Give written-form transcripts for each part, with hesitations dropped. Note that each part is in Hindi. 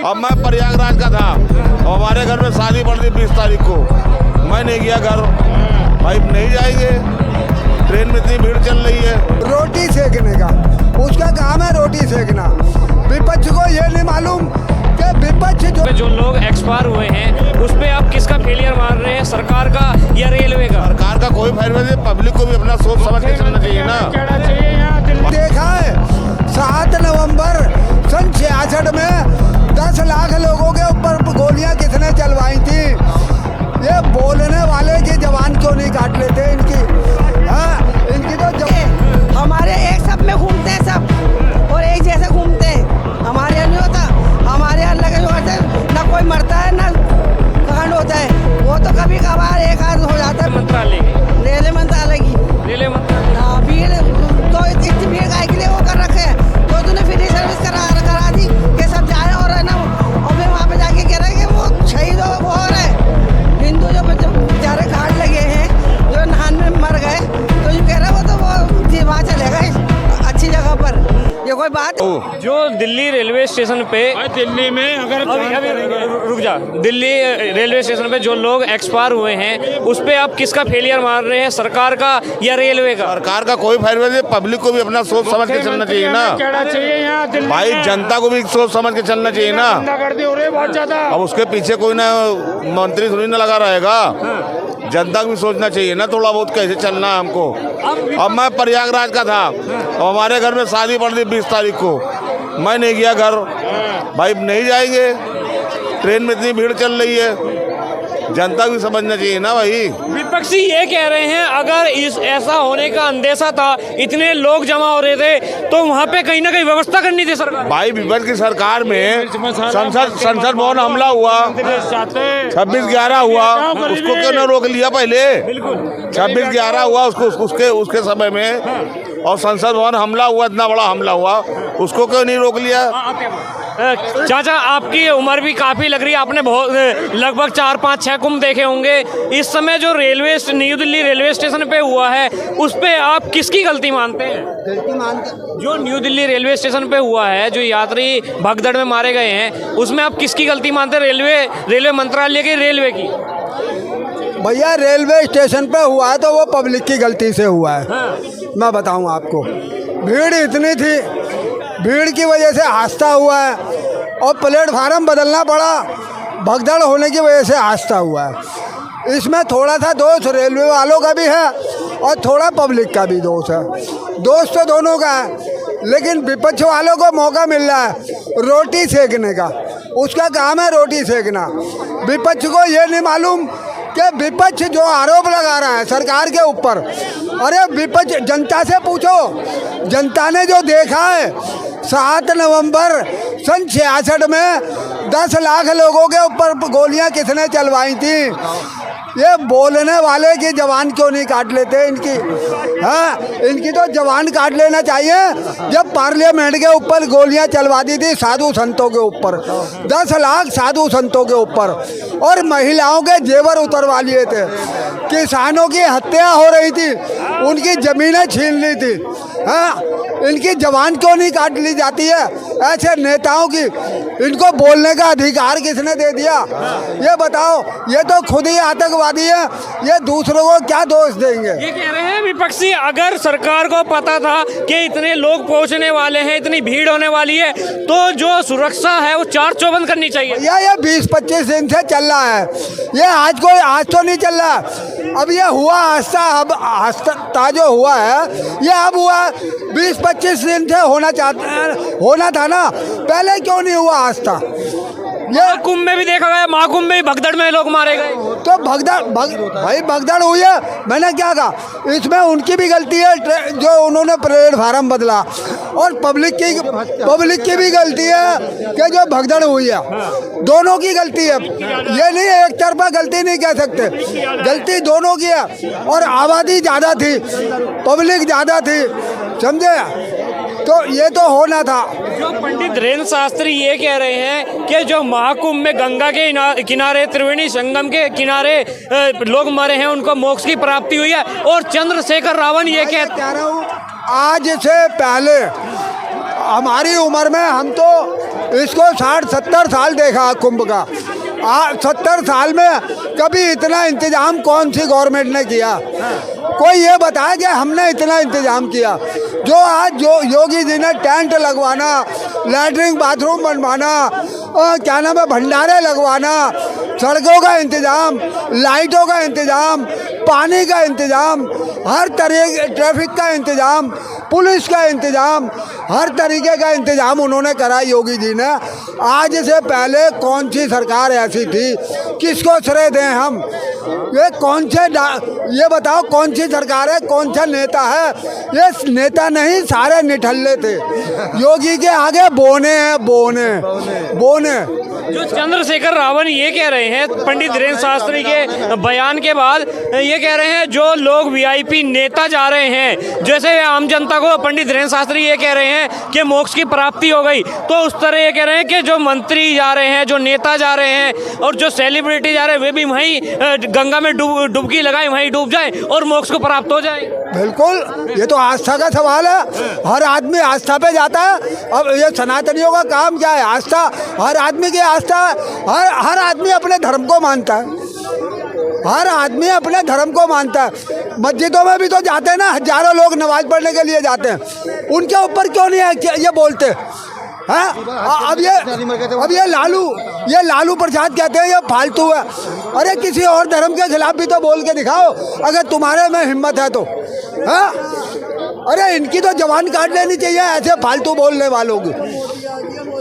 अब मैं प्रयागराज का था, हमारे घर में शादी पड़ रही 20 तारीख को, मैं नहीं गया घर। भाई नहीं जाएंगे, ट्रेन में इतनी भीड़ चल रही है। रोटी सेकने का उसका काम है, रोटी सेकना। विपक्ष को ये नहीं मालूम कि विपक्ष जो लोग एक्सपायर हुए हैं उस पे आप किसका फेलियर मान रहे हैं, सरकार का या रेलवे का? सरकार का कोई फेलियर नहीं, पब्लिक को भी अपना सोच समझ के चलना चाहिए ना। देखा है 7 नवंबर सन 66 में 10 लाख लोगों के ऊपर गोलियां किसने चलवाई थी? ये बोलने वाले की जवान क्यों नहीं काट लेते इनकी? हाँ, इनकी तो हमारे एक सब में घूमते हैं सब और एक जैसे घूमते हैं। हमारे यहाँ नहीं होता, हमारे यहाँ लगे जो होते हैं ना कोई मरता है ना कांड होता है, वो तो कभी कभार एक आध हो जाता है। मंत्रालय रेलवे मंत्रालय की भीड़ तो इतनी भीड़ काय के लिए वो कर रखे हैं, तो तूने फ्री सर्विस करा दी कि सब जाए और है ना, और फिर वहाँ पे जाके कह रहे हैं कि वो शहीद हो वो हो रहे हिंदू जो बेचारे घाट लगे हैं जो नहान में मर गए, तो यूँ कह रहे वो तो वो वहाँ चले गए अच्छी जगह पर। ये कोई बात जो दिल्ली रेलवे स्टेशन पे, दिल्ली में अगर अभी रुक जा, दिल्ली रेलवे स्टेशन पे जो लोग एक्सपायर हुए हैं उस पे आप किसका फेलियर मान रहे हैं, सरकार का या रेलवे का? सरकार का कोई फेलियर नहीं, पब्लिक को भी अपना सोच समझ के चलना चाहिए ना। भाई जनता को भी सोच समझ के चलना चाहिए ना। बहुत ज्यादा अब उसके पीछे कोई ना मंत्री थोड़ी ना लगा रहेगा, जनता को भी सोचना चाहिए ना थोड़ा बहुत कैसे चलना है हमको। अब मैं प्रयागराज का था, हमारे घर में शादी पड़ रही 20 तारीख को, मैं नहीं गया घर। भाई नहीं जाएंगे, ट्रेन में इतनी भीड़ चल रही है, जनता भी समझना चाहिए ना भाई। विपक्षी ये कह रहे हैं अगर इस ऐसा होने का अंदेशा था, इतने लोग जमा हो रहे थे, तो वहाँ पे कहीं ना कहीं व्यवस्था करनी थी सरकार। भाई विपक्ष की सरकार में संसद भवन हमला हुआ, 26/11 हुआ, उसको क्यों न रोक लिया पहले? 26/11 हुआ उसके समय में, और संसद भवन हमला हुआ, इतना बड़ा हमला हुआ, उसको क्यों नहीं रोक लिया? चाचा आपकी उम्र भी काफी लग रही है, आपने बहुत लगभग 4, 5, 6 कुंभ देखे होंगे। इस समय जो न्यू दिल्ली रेलवे स्टेशन पे हुआ है उस पे आप किसकी गलती मानते हैं? जो न्यू दिल्ली रेलवे स्टेशन पे हुआ है, जो यात्री भगदड़ में मारे गए हैं, उसमें आप किसकी गलती मानते हैं, रेलवे मंत्रालय की, रेलवे की? भैया रेलवे स्टेशन पे हुआ है तो वो पब्लिक की गलती से हुआ है। हाँ। मैं बताऊं आपको, भीड़ इतनी थी, भीड़ की वजह से हादसा हुआ है और प्लेटफार्म बदलना पड़ा, भगदड़ होने की वजह से हादसा हुआ है। इसमें थोड़ा सा दोष रेलवे वालों का भी है और थोड़ा पब्लिक का भी दोष है। दोष तो दोनों का है, लेकिन विपक्ष वालों को मौका मिल रहा है रोटी सेकने का, उसका काम है रोटी सेकना। विपक्ष को ये नहीं मालूम कि विपक्ष जो आरोप लगा रहा है सरकार के ऊपर, अरे विपक्ष जनता से पूछो, जनता ने जो देखा है 7 नवंबर सन 66 में 10 लाख लोगों के ऊपर गोलियां किसने चलवाई थी? ये बोलने वाले की जवान क्यों नहीं काट लेते इनकी? हाँ, इनकी तो जवान काट लेना चाहिए। जब पार्लियामेंट के ऊपर गोलियां चलवा दी थी साधु संतों के ऊपर, 10 लाख साधु संतों के ऊपर, और महिलाओं के जेवर उतरवा लिए थे, किसानों की हत्या हो रही थी, उनकी जमीनें छीन ली थी। हाँ, इनकी जवान क्यों नहीं काट ली जाती है? ऐसे नेताओं की इनको बोलने का अधिकार किसने दे दिया? ये बताओ, ये तो खुद ही आतंकवादी है, ये दूसरों को क्या दोष देंगे? ये कह रहे हैं विपक्षी अगर सरकार को पता था कि इतने लोग पहुंचने वाले हैं, इतनी भीड़ होने वाली है, तो जो सुरक्षा है वो 4 चौबंद करनी चाहिए। ये 20-25 दिन से चल रहा है, ये आज तो नहीं चल रहा। अब ये हुआ हादसा जो हुआ है, ये अब हुआ 20-25 दिन से होना था ना, पहले क्यों नहीं हुआ हादसा? ये कुंभ में भी देखा गया, महाकुंभ में भी भगदड़ में लोग मारे गए, तो भाई भगदड़ हुई है। मैंने क्या कहा, इसमें उनकी भी गलती है जो उन्होंने प्लेटफार्म बदला, और पब्लिक की भी गलती है कि जो भगदड़ हुई है, दोनों की गलती है। ये नहीं एक तरफा गलती नहीं कह सकते, गलती दोनों की है। और आबादी ज़्यादा थी, पब्लिक ज़्यादा थी, समझे? तो ये तो होना था। जो पंडित धीरेन्द्र शास्त्री ये कह रहे हैं कि जो महाकुंभ में गंगा के किनारे, त्रिवेणी संगम के किनारे लोग मरे हैं, उनको मोक्ष की प्राप्ति हुई है, और चंद्रशेखर रावण ये कह रहा हूँ, आज से पहले हमारी उम्र में हम तो इसको 60-70 साल देखा कुंभ का। 70 साल में कभी इतना इंतजाम कौन सी गवर्नमेंट ने किया? कोई ये बताया कि हमने इतना इंतजाम किया। जो आज जो योगी जी ने टेंट लगवाना, लैट्रिन बाथरूम बनवाना, क्या नाम है, भंडारे लगवाना, सड़कों का इंतजाम, लाइटों का इंतजाम, पानी का इंतजाम, हर तरह ट्रैफिक का इंतजाम, पुलिस का इंतजाम, हर तरीके का इंतजाम उन्होंने करा योगी जी ने। आज से पहले कौन सी सरकार ऐसी थी? किसको श्रेय दें हम? ये कौन से ये बताओ कौन सी सरकार है, कौन सा नेता है? ये नेता नहीं, सारे निठल्ले थे। योगी के आगे बोने हैं, बोने बोने। जो चंद्रशेखर रावत ये कह रहे हैं पंडित धीरेन्द्र शास्त्री के बयान के बाद, ये कह रहे हैं जो लोग वीआईपी नेता जा रहे हैं, जैसे आम जनता को पंडित धीरेन्द्र शास्त्री ये कह रहे हैं कि मोक्ष की प्राप्ति हो गई, तो उस तरह ये कह रहे हैं कि जो मंत्री जा रहे हैं, जो नेता जा रहे हैं और जो सेलिब्रिटी जा रहे हैं, वे भी वहीं गंगा में डुबकी लगाए, वहीं डूब जाए और मोक्ष को प्राप्त हो जाए। बिल्कुल, ये तो आस्था का सवाल है। हर आदमी आस्था पे जाता है। अब ये सनातनियों का काम क्या है? आस्था। हर आदमी की आस्था, हर आदमी अपने धर्म को मानता है। हर आदमी अपने धर्म को मानता है। मस्जिदों में भी तो जाते हैं ना, हजारों लोग नमाज पढ़ने के लिए जाते हैं। उनके ऊपर क्यों नहीं है ये बोलते हैं? अब ये लालू प्रसाद कहते हैं ये फालतू है। अरे किसी और धर्म के खिलाफ भी तो बोल के दिखाओ अगर तुम्हारे में हिम्मत है तो। हाँ, अरे इनकी तो जवान काट लेनी चाहिए ऐसे फालतू बोलने वालों की,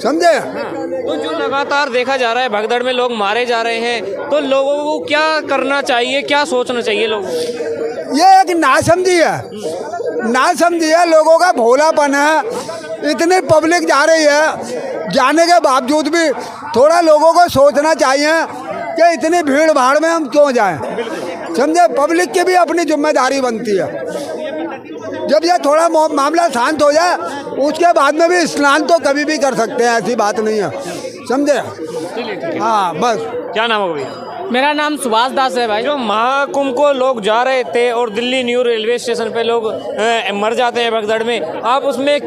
समझे? तो जो लगातार देखा जा रहा है भगदड़ में लोग मारे जा रहे हैं, तो लोगों को क्या करना चाहिए, क्या सोचना चाहिए लोगों को? ये एक नासमझी है, नासमझी है, लोगों का भोलापन है। इतनी पब्लिक जा रही है, जाने के बावजूद भी थोड़ा लोगों को सोचना चाहिए कि इतनी भीड़ भाड़ में हम क्यों जाएं, समझे? पब्लिक की भी अपनी जिम्मेदारी बनती है। जब ये थोड़ा मामला शांत हो जाए उसके बाद में भी स्नान तो कभी भी कर सकते हैं, ऐसी बात नहीं है, समझे? हाँ बस। क्या नाम होगा भैया? मेरा नाम सुभाष दास है भाई। जो महाकुंभ को लोग जा रहे थे और दिल्ली न्यू रेलवे स्टेशन पे लोग मर जाते हैं भगदड़ में, आप उसमें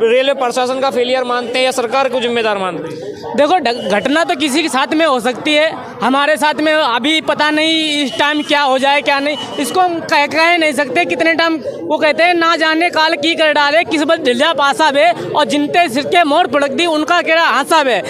रेलवे प्रशासन का फेलियर मानते हैं या सरकार को जिम्मेदार मानते हैं? देखो, घटना तो किसी के साथ में हो सकती है, हमारे साथ में अभी पता नहीं इस टाइम क्या हो जाए क्या नहीं, इसको हम कह नहीं सकते कितने टाइम। वो कहते हैं ना जाने काल की कर डाले, किस्मत ढिल्ला पासा बे और जिनते सिर के मोड़ पड़क दी उनका केड़ा हासा बे।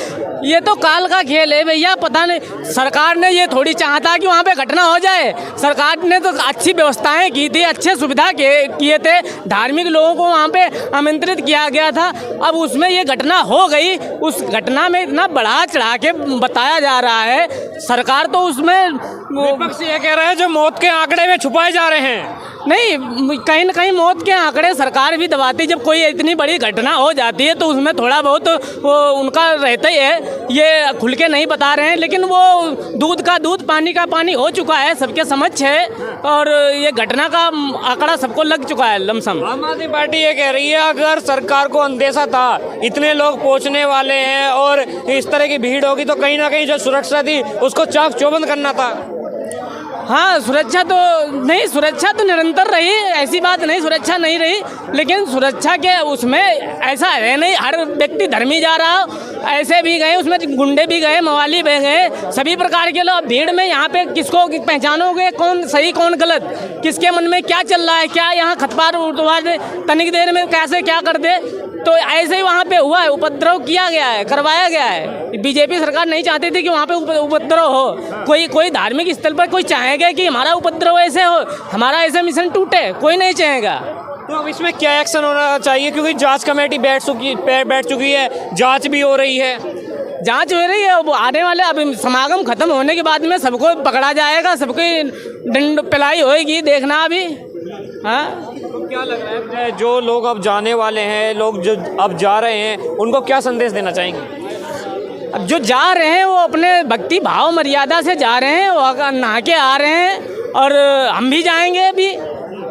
ये तो काल का खेल है भैया, पता नहीं। सरकार ने ये थोड़ी चाहता कि वहाँ पे घटना हो जाए। सरकार ने तो अच्छी व्यवस्थाएं की थी, अच्छे सुविधा किए थे, धार्मिक लोगों को वहाँ पे आमंत्रित किया गया था। अब उसमें ये घटना हो गई, उस घटना में इतना बढ़ा चढ़ा के बताया जा रहा है। सरकार तो उसमें विपक्ष ये कह रहा है जो मौत के आंकड़े में छुपाए जा रहे हैं। नहीं, कहीं ना कहीं मौत के आंकड़े सरकार भी दबाती। जब कोई इतनी बड़ी घटना हो जाती है तो उसमें थोड़ा बहुत वो उनका रहता ही है, ये खुल के नहीं बता रहे हैं, लेकिन वो दूध का दूध पानी का पानी हो चुका है, सबके समझ है, और ये घटना का आंकड़ा सबको लग चुका है लमसम। आम आदमी पार्टी ये कह रही है अगर सरकार को अंदेशा था इतने लोग पहुंचने वाले हैं और इस तरह की भीड़ होगी तो कहीं ना कहीं जो सुरक्षा थी उसको चाक चौबंद करना था। हाँ, सुरक्षा तो नहीं, सुरक्षा तो निरंतर रही, ऐसी बात नहीं सुरक्षा नहीं रही, लेकिन सुरक्षा के उसमें ऐसा है नहीं हर व्यक्ति धर्मी जा रहा, ऐसे भी गए, उसमें गुंडे भी गए, मवाली भी गए, सभी प्रकार के लोग भीड़ में। यहाँ पे किसको पहचानोगे कौन सही कौन गलत, किसके मन में क्या चल रहा है, क्या यहाँ खतपार उठवा दे तनिक देर में कैसे क्या कर दे, तो ऐसे ही वहाँ पे हुआ है, उपद्रव किया गया है, करवाया गया है। बीजेपी सरकार नहीं चाहती थी कि वहाँ पे उपद्रव हो। कोई धार्मिक स्थल पर कोई चाहेगा कि हमारा उपद्रव ऐसे हो, हमारा ऐसे मिशन टूटे? कोई नहीं चाहेगा। तो अब इसमें क्या एक्शन होना चाहिए, क्योंकि जांच कमेटी बैठ चुकी है, जांच भी हो रही है, जांच हो रही है। अब आने वाले अब समागम खत्म होने के बाद में सबको पकड़ा जाएगा, सबकी दंड पिलाई होएगी, देखना अभी। हाँ, तो क्या लग रहा है जो लोग अब जाने वाले हैं, लोग जो अब जा रहे हैं, उनको क्या संदेश देना चाहेंगे? अब जो जा रहे हैं वो अपने भक्ति भाव मर्यादा से जा रहे हैं, वो नहा के आ रहे हैं, और हम भी जाएंगे अभी।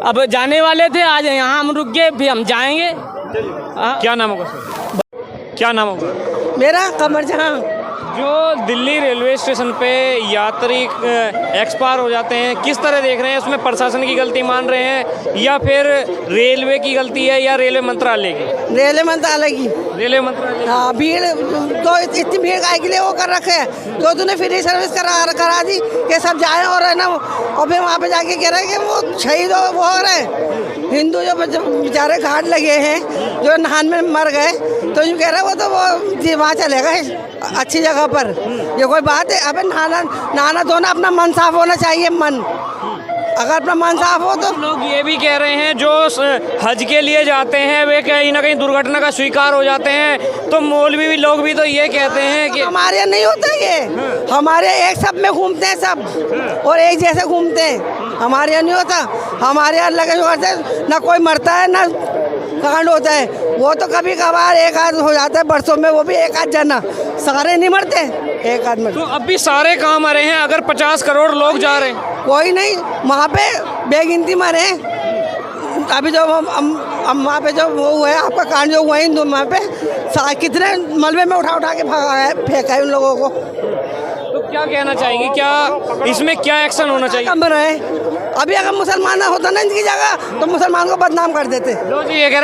अब जाने वाले थे, आज यहाँ हम रुक गए, फिर हम जाएंगे। क्या नाम होगा सर? क्या नाम होगा? मेरा कमर जहाँ। जो दिल्ली रेलवे स्टेशन पे यात्री एक्सपायर हो जाते हैं, किस तरह देख रहे हैं? उसमें प्रशासन की गलती मान रहे हैं या फिर रेलवे की गलती है या रेलवे मंत्रालय की? रेलवे मंत्रालय की। रेलवे मंत्रालय। हाँ, भीड़ तो इतनी भीड़ काय के लिए वो कर रखे हैं, तो तूने फ्री सर्विस करा दी कि सब जाए और है ना, और फिर वहाँ पे जाके कह रहे हैं कि वो शहीद वो हो रहे हैं हिंदू जो बेचारे घाट लगे हैं, जो नहान में मर गए, तो यूँ कह रहे हैं वो जी वहाँ चले गए अच्छी जगह पर। ये कोई बात है? अबे नहाना धोना अपना मन साफ होना चाहिए। मन अगर अपना मन साफ हो तो लोग ये भी कह रहे हैं जो हज के लिए जाते हैं वे कहीं ना कहीं दुर्घटना का शिकार हो जाते हैं, तो मौलवी भी लोग भी तो ये कहते हैं कि हमारे यहाँ नहीं होता ये। हमारे एक सब में घूमते हैं सब और एक जैसे घूमते हैं। हमारे यहाँ नहीं होता। हमारे यहाँ लगे करते ना कोई मरता है ना कांड होता है। वो तो कभी कभार एक आध हो जाता है बरसों में, वो भी एक आध जना, सारे नहीं मरते, एक आध मरते। तो अब भी सारे काम आ रहे हैं। अगर 50 करोड़ लोग जा रहे हैं, कोई नहीं, वहाँ पे बेगिनती मरे हैं। अभी जो हम वहाँ पे जो वो हुआ है आपका कांड जो हुआ है हिंदू वहाँ पे कितने मलबे में उठा के भगा है, फेंका है उन लोगों को। तो क्या कहना चाहेंगे? क्या इसमें क्या एक्शन होना चाहिए? कम रहे। अभी अगर मुसलमान होता ना इनकी जगह तो मुसलमान को बदनाम कर देते। लोग ये कह रहे हैं